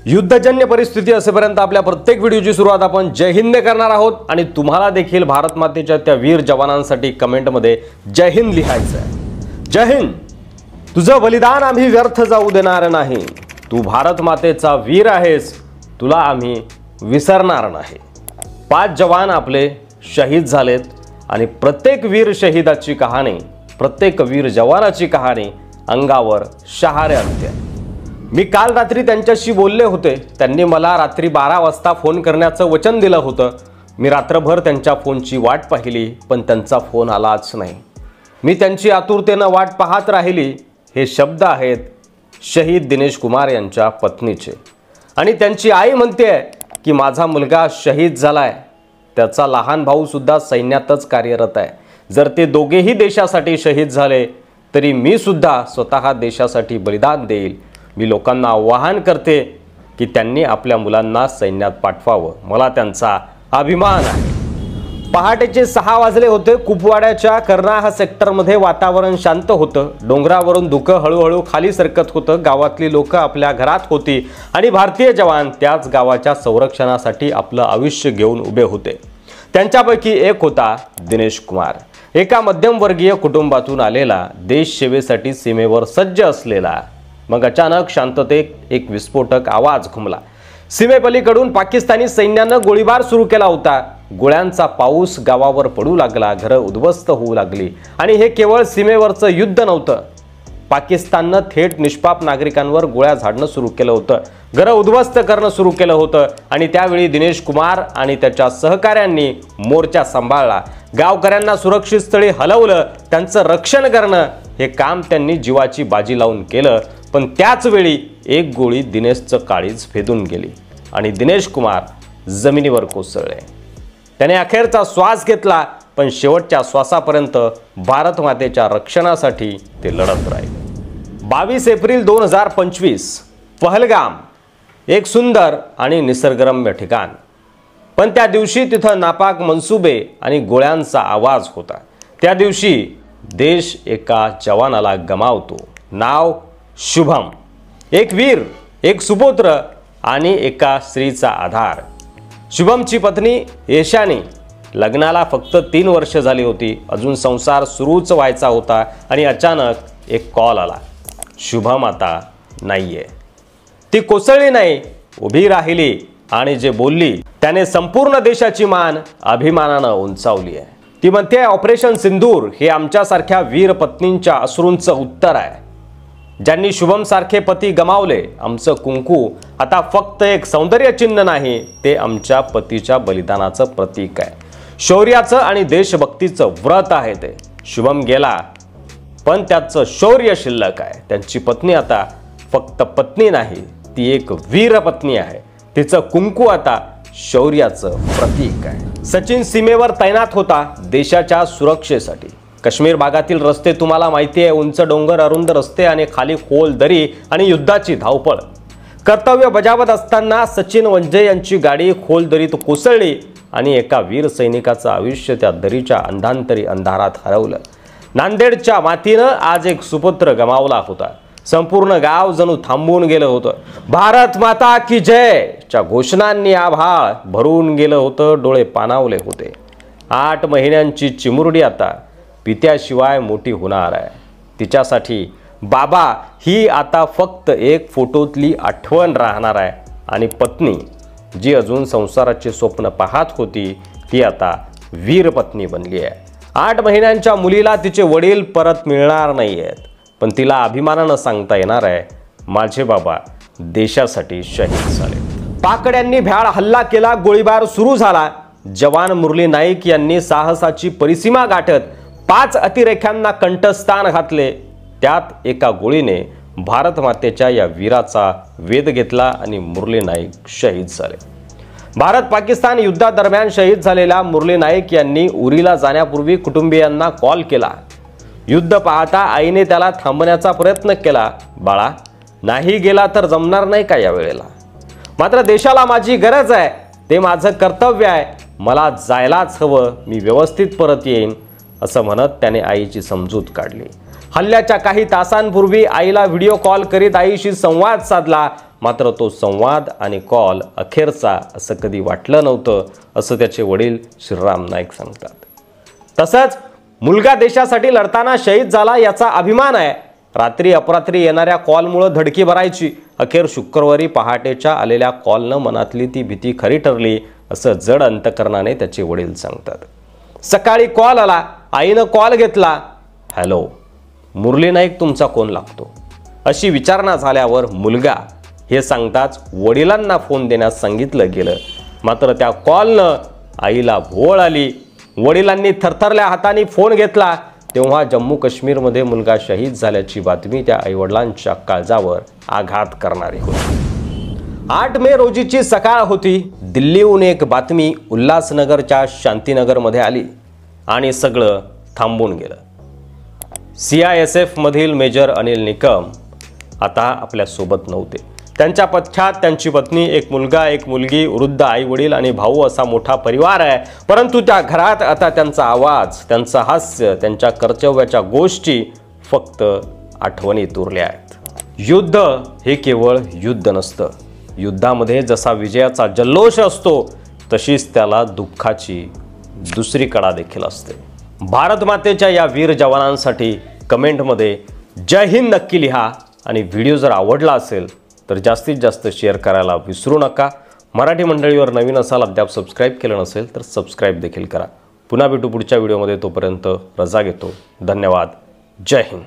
युद्धजन्य परिस्थिती असेपर्यंत आपल्या प्रत्येक व्हिडिओची सुरुवात आपण जय हिंद करणार आहोत आणि तुम्हाला देखील भारत मातेच्या त्या वीर जवानांसाठी कमेंटमध्ये जय हिंद लिहायचं आहे। जय हिंद, तुझं बलिदान आम्ही व्यर्थ जाऊ देणार नाही। तू भारत मातेचा वीर आहेस, तुला आम्ही विसरणार नाही। 5 जवान आपले शहीद झालेत आणि प्रत्येक वीर शहीदाची कहाणी, प्रत्येक वीर जवानाची कहाणी अंगावर शहारे आणते। मी काल रात्री त्यांच्याशी बोलले होते। त्यांनी मला रात्री 12 वाजता फोन करण्याचं वचन दिलं होतं। मी रात्रभर त्यांच्या फोनची वाट पाहिली, पण त्यांचा फोन आलाच नाही। मी त्यांची आतुरतेने वाट पाहत राहिली। हे शब्द आहेत शहीद दिनेश कुमार यांच्या पत्नीचे आणि त्यांची आई म्हणते की माझा मुलगा शहीद झालाय, त्याचा लहान भाऊ सुद्धा सैन्यातच कार्यरत आहे। जर ते दोघेही देशासाठी शहीद झाले तरी मी सुद्धा स्वतः देशासाठी बलिदान देईल। मी लोकांना आवाहन करते की त्यांनी आपल्या मुलांना सैन्यात पाठवावं, मला त्यांचा अभिमान आहे। पहाटेचे 6 वाजले होते। कुपवाड्याच्या कर्नाह सेक्टरमध्ये वातावरण शांत होतं। डोंगरावरून धुकं हळूहळू खाली सरकत होतं। गावातली लोक आपल्या घरात होती आणि भारतीय जवान त्याच गावाच्या संरक्षणासाठी आपलं आयुष्य घेऊन उभे होते। त्यांच्यापैकी एक होता दिनेश कुमार, एका मध्यमवर्गीय कुटुंबातून आलेला, देश सेवेसाठी सीमेवर सज्ज असलेला। मग अचानक शांततेत एक विस्फोटक आवाज घुमला। सीमेपलीकडून पाकिस्तानी सैन्यानं गोळीबार सुरू केला होता। गोळ्यांचा पाऊस गावावर पडू लागला, घरं उद्ध्वस्त होऊ लागली आणि हे केवळ सीमेवरचं युद्ध नव्हतं। पाकिस्ताननं थेट निष्पाप नागरिकांवर गोळ्या झाडणं सुरू केलं होतं, घरं उद्ध्वस्त करणं सुरू केलं होतं। आणि त्यावेळी दिनेश कुमार आणि त्याच्या सहकाऱ्यांनी मोर्चा सांभाळला, गावकऱ्यांना सुरक्षित स्थळी हलवलं, त्यांचं रक्षण करणं हे काम त्यांनी जीवाची बाजी लावून केलं। पण त्याच वेळी एक गोळी दिनेशचं काळीज भेदून गेली आणि दिनेश कुमार जमिनीवर कोसळले। त्याने अखेरचा श्वास घेतला, पण शेवटच्या श्वासापर्यंत भारत मातेच्या रक्षणासाठी ते लढत राहिले। 22 एप्रिल 2025 पहलगाम, एक सुंदर आणि निसर्गरम्य ठिकाण, पण त्या दिवशी तिथं नापाक मनसुबे आणि गोळ्यांचा आवाज होता। त्या दिवशी देश एका जवानाला गमावतो। नाव शुभम, एक वीर, एक सुपुत्र आणि एका स्त्रीचा आधार। शुभमची पत्नी येशानी, लग्नाला फक्त 3 वर्ष झाली होती, अजून संसार सुरूच व्हायचा होता आणि अचानक एक कॉल आला, शुभम आता नाहीये। ती कोसळली नाही, उभी राहिली आणि जे बोलली त्याने संपूर्ण देशाची मान अभिमानानं उंचावली आहे। ती म्हणते ऑपरेशन सिंदूर हे आमच्यासारख्या वीर पत्नींच्या अश्रूंचं उत्तर आहे। ज्यांनी शुभम सारखे पती गमावले, आमचं कुंकू आता फक्त एक सौंदर्य चिन्ह नाही, ते आमच्या पतीच्या बलिदानाचं प्रतीक आहे, शौर्याचं आणि देशभक्तीचं व्रत आहे। ते शुभम गेला पण त्याचं शौर्य शिल्लक आहे। त्यांची पत्नी आता फक्त पत्नी नाही, ती एक वीर पत्नी आहे। तिचं कुंकू आता शौर्याचं प्रतीक आहे। सचिन सीमेवर तैनात होता देशाच्या सुरक्षेसाठी। काश्मीर भागातील रस्ते तुम्हाला माहिती आहे, उंच डोंगर, अरुंद रस्ते आणि खाली खोल दरी आणि युद्धाची धावपळ। कर्तव्य बजावत असताना सचिन वंजे यांची गाडी खोल दरीत कोसळली आणि एका वीर सैनिकाचं आयुष्य त्या दरीच्या अंधांतरी अंधारात हरवलं। नांदेडच्या मातीनं आज एक सुपुत्र गमावला होता। संपूर्ण गाव जणू थांबून गेलं होतं। भारत माता की जय च्या घोषणांनी आभाळ भरून गेलं होतं, डोळे पाणावले होते। 8 महिन्यांची चिमुरडी आता पित्याशिवाय मोठी होणार आहे। तिच्यासाठी बाबा ही आता फक्त एक फोटोतली आठवण राहणार आहे आणि पत्नी जी अजून संसाराचे स्वप्न पाहत होती ती आता वीर पत्नी बनली आहे। 8 महिन्यांच्या मुलीला तिचे वडील परत मिळणार नाही आहेत, पण तिला अभिमानानं सांगता येणार आहे माझे बाबा देशासाठी शहीद झाले। पाकड्यांनी भ्याड हल्ला केला, गोळीबार सुरू झाला। जवान मुरली नाईक यांनी साहसाची परिसीमा गाठत 5 अतिरेक्यांना कंठस्थान घातले। त्यात एका गोळीने भारत मातेच्या या वीराचा वेध घेतला आणि मुरली नाईक शहीद झाले। भारत पाकिस्तान युद्धादरम्यान शहीद झालेल्या मुरली नाईक यांनी उरीला जाण्यापूर्वी कुटुंबियांना कॉल केला। युद्ध पाहता आईने त्याला थांबण्याचा प्रयत्न केला, बाळा नाही गेला तर जमणार नाही का या वेळेला, मात्र देशाला माझी गरज आहे, ते माझं कर्तव्य आहे, मला जायलाच हवं, मी व्यवस्थित परत येईन असं म्हणत त्याने आईची समजूत काढली। हल्ल्याच्या काही तासांपूर्वी आईला व्हिडिओ कॉल करीत आईशी संवाद साधला, मात्र तो संवाद आणि कॉल अखेरचा असं कधी वाटलं नव्हतं, असं त्याचे वडील श्रीराम नाईक सांगतात. तसंच मुलगा देशासाठी लढताना शहीद झाला याचा अभिमान आहे. रात्री अपरात्री येणाऱ्या कॉलमुळे धडकी भरायची. अखेर शुक्रवारी पहाटेच्या आलेल्या कॉलनं मनातली ती भीती खरी ठरली, असं जड अंतकरणाने त्याचे वडील सांगतात. सकाळी कॉल आला, आईनं कॉल घेतला. हॅलो, मुरली नाईक तुमचा कोण लागतो, अशी विचारणा झाल्यावर मुलगा हे सांगताच वडिलांना फोन देण्यास सांगितलं गेलं. मात्र त्या कॉलनं आईला भोळ आली. वडिलांनी थरथरल्या हाताने फोन घेतला. तेव्हा जम्मू काश्मीरमध्ये मुलगा शहीद झाल्याची बातमी त्या आईवडिलांच्या काळजावर आघात करणारी होती. 8 मे रोजीची सकाळ होती. दिल्लीहून एक बातमी उल्हासनगरच्या शांतीनगरमध्ये आली आणि सगळं थांबून गेलं. CISF मधील मेजर अनिल निकम आता आपल्यासोबत नव्हते. त्यांच्या पथ्यात त्यांची पत्नी, एक मुलगा, एक मुलगी, वृद्ध आई वडील आणि भाऊ असा मोठा परिवार आहे. परंतु त्या घरात आता त्यांचा आवाज, त्यांचं हास्य, त्यांच्या कर्तव्याच्या गोष्टी फक्त आठवणीत उरल्या आहेत. युद्ध हे केवळ युद्ध नसतं. युद्धामध्ये जसा विजयाचा जल्लोष असतो तशीच त्याला दुःखाची दुसरी कडा देखील असते. भारत मातेच्या या वीर जवानांसाठी कमेंटमध्ये जय हिंद नक्की लिहा आणि व्हिडिओ जर आवडला असेल तर जास्तीत जास्त शेअर करायला विसरू नका. मराठी मंडळीवर नवीन असाल, अद्याप सबस्क्राईब केलं नसेल तर सबस्क्राईब देखील करा. पुन्हा भेटू पुढच्या व्हिडिओमध्ये. तोपर्यंत रजा घेतो. धन्यवाद. जय हिंद.